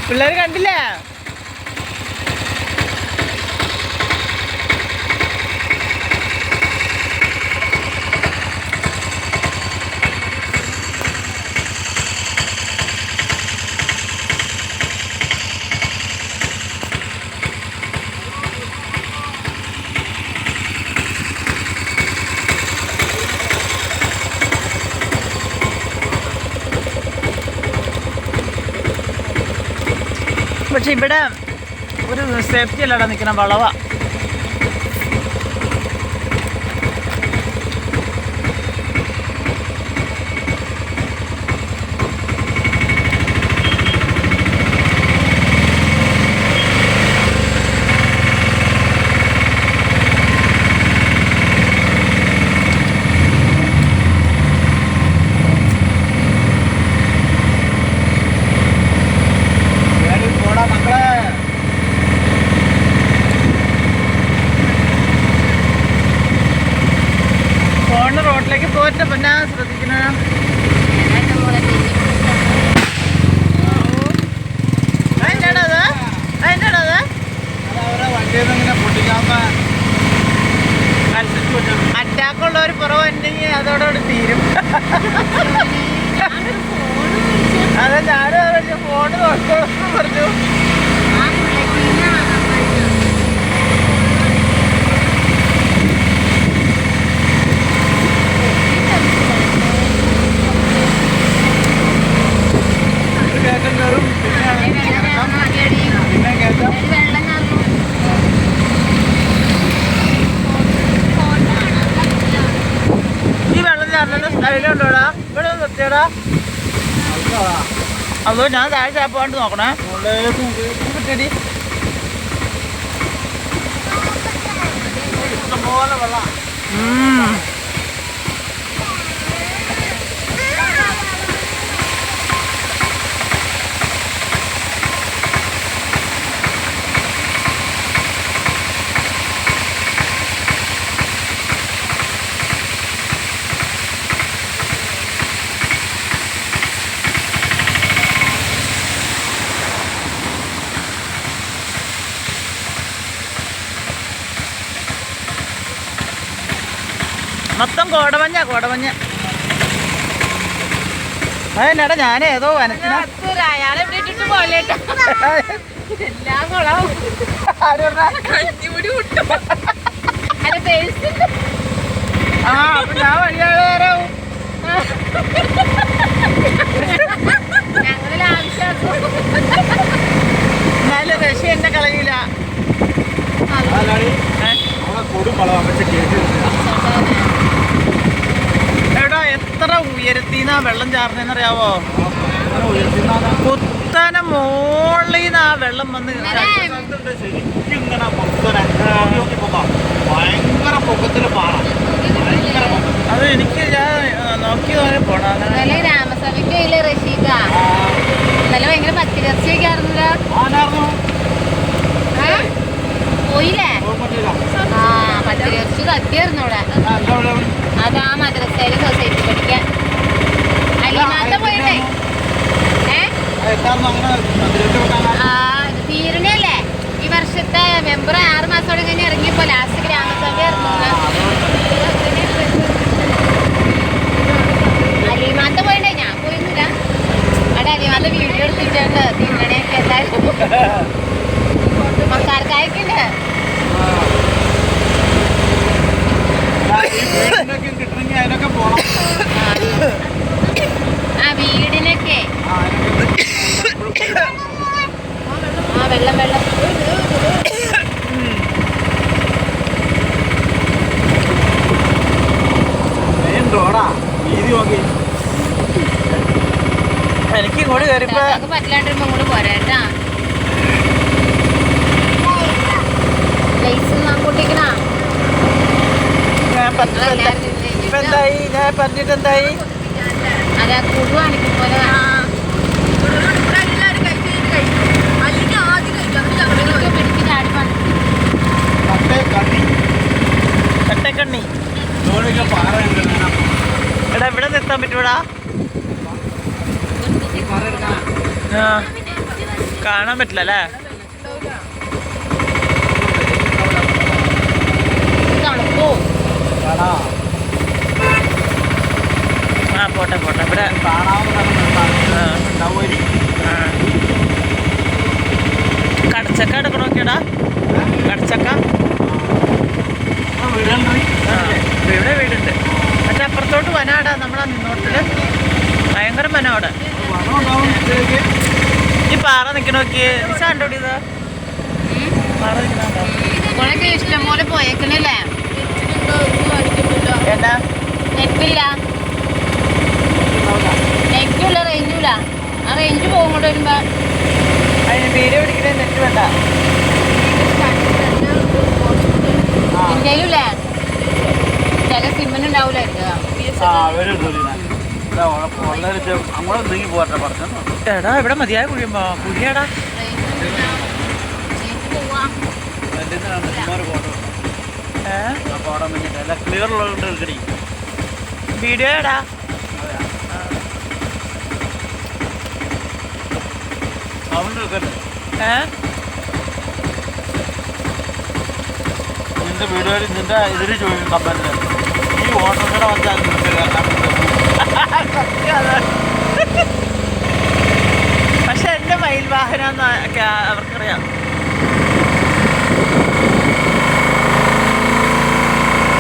പിള്ളേർ കണ്ടില്ലേ? പക്ഷെ ഇവിടെ ഒരു സേഫ്റ്റി അല്ലാതെ നിൽക്കുന്ന വളവാ. റോഡിലേക്ക് പോയിട്ട് പിന്നെ ശ്രദ്ധിക്കണം. അറ്റാക്കുള്ളവർ കുറവുണ്ടെങ്കിൽ അതോടുകൂടി തീരും. അതെ, ഞാനും ഫോണ് നോക്കണമെന്ന് പറഞ്ഞു. സ്റ്റൈലുണ്ടോടാ ഇവിടെ നിർത്തിയടാ? അതോ ഞാൻ താഴെ ചാപ്പാണ്ട് നോക്കണേ. ഇഷ്ടംപോലെ വെള്ളം. മൊത്തം കോടമഞ്ഞ. അതെന്നാടാ ഞാൻ ഏതോ വനത്തിനാ അയാളെ ഇട്ടിട്ട് പോലെ. അപ്പൊ ഞാൻ വഴിയാളാരാവും. എന്നാലും റഷ്യ എന്നെ കളയില്ല. എടാ എത്ര ഉയരത്തിന്നാ വെള്ളം ചാർന്നറിയാവോ? കുത്തനെ മോളിന്ന് ആ വെള്ളം വന്ന് അത് എനിക്ക് ഞാൻ നോക്കി പോണ ഗ്രാമസഭയ്ക്ക് റഷീദ ഇന്നലെ ഭയങ്കര പത്തിരർച്ചയൊക്കെ ആയിരുന്നല്ലോ. പോയില്ലേ? ആ പത്തിരർച്ച സത്യായിരുന്നു ഇവിടെ. അത് ആ മദ്രസയില് സൊസൈറ്റി പഠിക്കാൻ അലിമാത്ത പോയിട്ടേ. തീരണല്ലേ ഈ വർഷത്തെ മെമ്പർ 6 മാസത്തോടെ ഇങ്ങനെ ഇറങ്ങിയപ്പോ ലാസ്റ്റ് ഗ്രാമസഭ ആയിരുന്നു. അലിമാത്ത പോയിട്ടേ, ഞാൻ പോയിരുന്നില്ല. അവിടെ അലിമാത്ത വീഡിയോ എടുത്തിട്ടുണ്ട് തീരണയൊക്കെ എല്ലാവരും മക്കാർക്കായൊക്കെ ഉണ്ട്. ആ വീടിനൊക്കെ ആ വെള്ളം എനിക്ക് ഇങ്ങോട്ട് കയറിപ്പോ പറ്റില്ലാണ്ടിരുമ്പോ ഇങ്ങോട്ട് പോരാട്ടാ. ലൈസ് കൂട്ടിക്കണ ഞാൻ പറഞ്ഞിട്ട് എന്തായി? അതാ കൂടു കാണിക്കും പോലെ. കട്ടക്കണ്ണി എടാ ഇവിടെ നിർത്താൻ പറ്റൂടാ? കാണാൻ പറ്റില്ല അല്ലേ? തണുപ്പോ ആ പോട്ടെ പോട്ടെ. ഇവിടെ കടച്ചക്ക എടുക്കണ നോക്കിയടാ. കടച്ചക്ക ഇവിടെ വീടുണ്ട്. മറ്റേ അപ്പുറത്തോട്ട് വനാടാ. നമ്മളാ നിന്നോട്ടില് ഭയങ്കര വനം അവിടെ. ഈ പാറ നിക്കണ നോക്കിയേ. കണ്ടോടി ഇത് പാറ നിക്കണോ? ഇഷ്ടം പോലെ പോയേക്കണല്ലേ. ഏട്ടാ നെറ്റില്ല, നെറ്റില്ല, റേഞ്ചില്ല. ആ റേഞ്ച് പോകുമ്പോട്ട് വരുമ്പോ അതിന് വീഡിയോ പിടിക്കണേ നെറ്റ് വേണ്ട. എന്തേലുംല്ലേ ചില സിമ്മിനുണ്ടാവൂല. എടാ ഇവിടെ മതിയായ കുഴിയാടാ. വീഡിയോ എടാ. നിന്റെ വീഡിയോയിൽ നിന്റെ ഇതിന് ചോദിക്കും കമ്പനിയിൽ ഈ ഓട്ടോയുടെ വന്നാൽ